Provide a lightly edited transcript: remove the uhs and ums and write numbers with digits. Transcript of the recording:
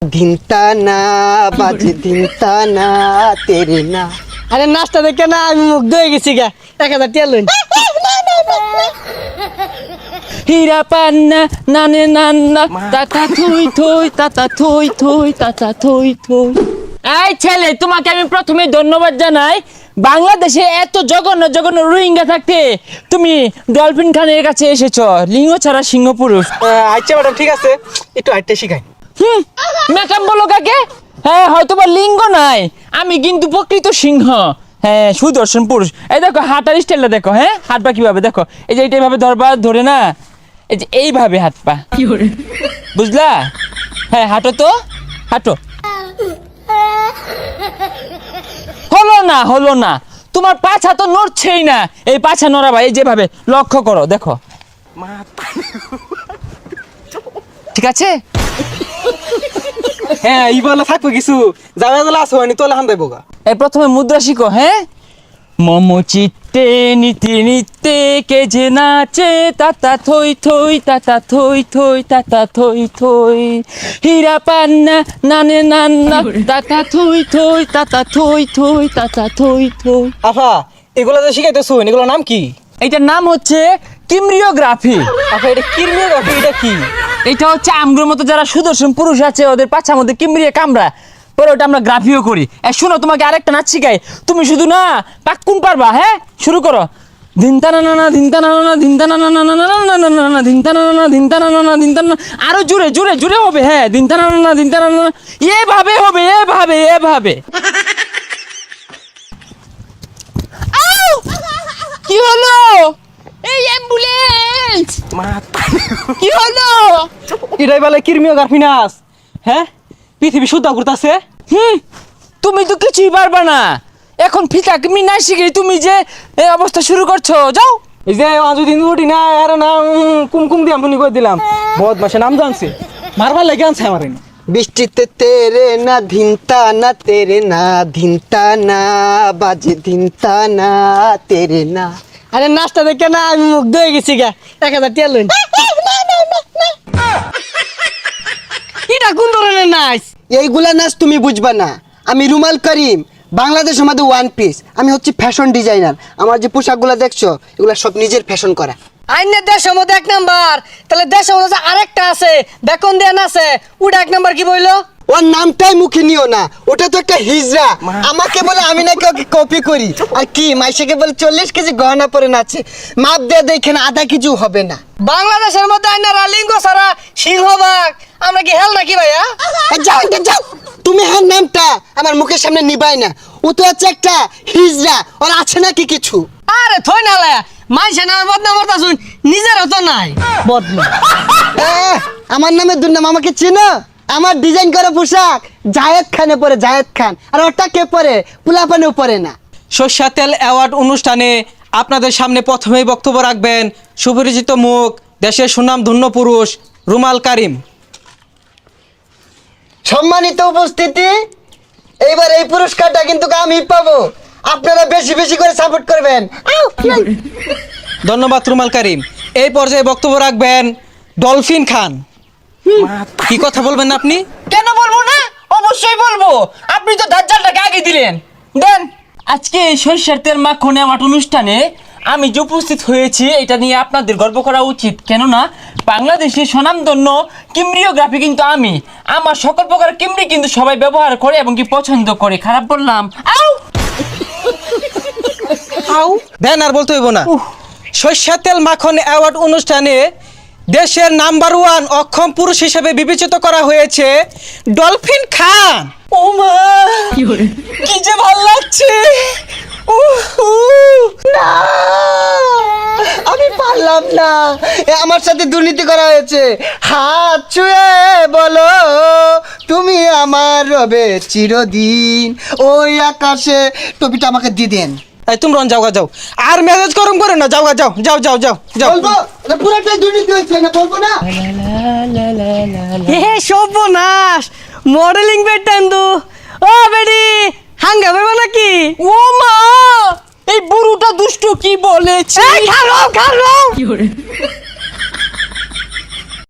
ধিনতা না বাজে ধিনতা না তেরে না। আরে নাচটা দেখে না আমি মুগ্ধ হয়ে গেছি গা। 1000 টিয়া লইন। হীরা পান্না নানে নান্না তাতা থই থই তাতা থই থই তাতা থই থই। এই ছেলে, তোমাকে আমি প্রথমে ধন্যবাদ জানাই। বাংলাদেশে এত জঘন্য জঘন্য রোহিঙ্গা থাকতে তুমি ডলফিন খানের কাছে এসেছো। লিঙ্গ ছাড়া সিংহ পুরুষ। আচ্ছা ম্যাডাম ঠিক আছে, একটু হাঁটতে শিখাই। মেকআপ বলো কাকে? হ্যাঁ, হয়তো বা লিঙ্গ নাই, আমি কিন্তু প্রকৃত সিংহ। হ্যাঁ, সুদর্শন পুরুষ। এই দেখো হাঁটার স্টাইলটা দেখো। হ্যাঁ, হাঁটবা কিভাবে দেখো। এই যে এইভাবে ধরবা, ধরে না এই যে এইভাবে হাঁটবা, বুঝলা? হ্যাঁ, হাঁটো তো, হাঁটো। হলো না তোমার পাছা তো নড়ছেই না। এই পাছা নড়াবা, এই যেভাবে লক্ষ্য করো, দেখো। ঠিক আছে? হ্যাঁ এই বলে থাকবো কিছু যাবে গেলে আসো আনি তোলে হান দেবো গা। এই প্রথমে মুদ্রা শিখো। হ্যাঁ, মম চিত্তে নীতি নিত্যে কে যে নাচে তাতা থই থই তাতা থই থই তাতা থই থই। হীরা পান্না নানে নান্না তাতা থই থই তাতা থই থই তাতা থই থই। আফা এগুলো যে শিখাইতেছো এগুলো নাম কি? এইটার নাম হচ্ছে কিমরিওগ্রাফি। আফা এটা কিরমিওগ্রাফি এটা কি? এটা হচ্ছে আমগুলোর মতো যারা সুদর্শন পুরুষ আছে ওদের পাছার মধ্যে কিমরিয়ে কামড়া পরে ওটা আমরা গ্রাফিও করি। শোনো, তোমাকে আরেকটা নাচ শিখাই, তুমি শুধু না পাক্কুন পারবা। হ্যাঁ, শুরু করো। ধিনতানা না ধিনতানা না ধিনতানা না না না না না না ধিনতানা না ধিনতানা না ধিনতানা। আরো জোরে জোরে জোরে হবে। হ্যাঁ, ধিনতানা না ধিনতানা না, এভাবে হবে, এভাবে এভাবে। কি হলো? এই অ্যাম্বুলেন্স কি হলো? এটাই বলে কিরমিওগ্রাফি নাচ। হ্যাঁ, পৃথিবী শুদ্ধ করতেছে। তুমি তো কিছুই পারবা না। এখন ফিতা তুমি না শিখে তুমি যে এই অবস্থা শুরু করছো, যাও। এই যে অযদিন উঠি না আর না কুমকুম দিয়ে আমি করে দিলাম। বহুত মাসে নাম জানছে, মারবার লেগে আনছে আমার। বৃষ্টিতে তেরে না ধিনতা না তেরে না ধিনতা না বাজে ধিনতা না তেরে না। আরে নাচটা দেখে না আমি মুগ্ধ হয়ে গেছি গা। 1000 টিয়া লইন। এটা কোন ধরনের নাচ? এইগুলা নাচ তুমি বুঝবা না। আমি রুমাল করিম, বাংলাদেশ আমাদের ওয়ান পিস। আমি হচ্ছে ফ্যাশন ডিজাইনার। আমার যে পোশাকগুলো দেখছো এগুলা সব নিজের ফ্যাশন করা। আইনের দেশের মধ্যে 1 নাম্বার, তাহলে দেশের মধ্যে আরেকটা আছে বেকন দেন আছে, ওটা 1 নাম্বার কি বইলো? ওর নামটাই মুখে নিও না, ওটা তো একটা হিজড়া। আমাকে বলে আমি নাকি ওকে কপি করি। আর কি মাইশাকে বলে 40 কেজি গহনা পরে নাচে। মাপ দিয়ে দেখেন আধা কিছু হবে না। বাংলাদেশের মধ্যে আইনারা লিঙ্গ ছাড়া সিংহবাগ, আমরা কি হেল নাকি ভাইয়া? যাও যাও, তুমি হ্যাঁ নামটা আমার মুখের সামনে নিবাই না। ও তো হচ্ছে একটা হিজড়া, ওর আছে নাকি কিছু? আরে থই না লায়া, মাইসে নামে বদনাম করতাছুন, নিজেরও তো নাই বদনাম। আমার নামে দুর্নাম, আমাকে চেনো? আমার ডিজাইন করা পোশাক জায়েদ খানে পরে, জায়েদ খান। আর ওটা কে পরে? পুলাপানেও পরে না। সর্ষা তেল অ্যাওয়ার্ড অনুষ্ঠানে আপনাদের সামনে প্রথমেই বক্তব্য রাখবেন সুপরিচিত মুখ, দেশের সুনামধন্য পুরুষ রুমাল কারিম। সম্মানিত উপস্থিতি, এইবার এই পুরস্কারটা কিন্তু আমি পাবো। আপনারা বেশি বেশি করে সাপোর্ট করবেন। ধন্যবাদ রুমাল কারিম। এই পর্যায়ে বক্তব্য রাখবেন ডলফিন খান। কি কথা বলবেন আপনি? কেন বলবো না? অবশ্যই বলবো। আপনি তো দাজ্জালটাকে আগে দিলেন। দেন। আজকে এই সরিষার তেল মাখনে আমার অনুষ্ঠানে আমি যে উপস্থিত হয়েছি এটা নিয়ে আপনাদের গর্ব করা উচিত। কেননা বাংলাদেশের স্বনামধন্য কিমরিওগ্রাফি কিন্তু আমি। আমার সকল প্রকার কিমরি কিন্তু সবাই ব্যবহার করে এবং কি পছন্দ করে। খারাপ বললাম? আউ দেন, আর বলতে হইব না। সর্ষা তেল মাখন অ্যাওয়ার্ড অনুষ্ঠানে দেশের নাম্বার 1 অক্ষম পুরুষ হিসেবে বিবেচিত করা হয়েছে ডলফিন খান। ও মা, কি যে ভালো লাগছে। না, আমি পারলাম না। আমার সাথে দুর্নীতি করা হয়েছে। হাত ছুঁয়ে বলো তুমি আমার রবে চিরদিন ওই আকাশে। টপিটা আমাকে দিয়ে দেন। এই তোমরা যাও যাও, আর মেজাজ গরম করে না। যাও যাও যাও যাও যাও যাও। বলবো এটা পুরোটাই দুর্নীতি হয়েছে না, বলবো না? হে সর্বনাশ, মডেলিং বেটান তো। ও বেডি হাঙ্গা বেবা নাকি? ও মা, এই বুড়োটা দুষ্ট কি বলেছে। খারাপ খারাপ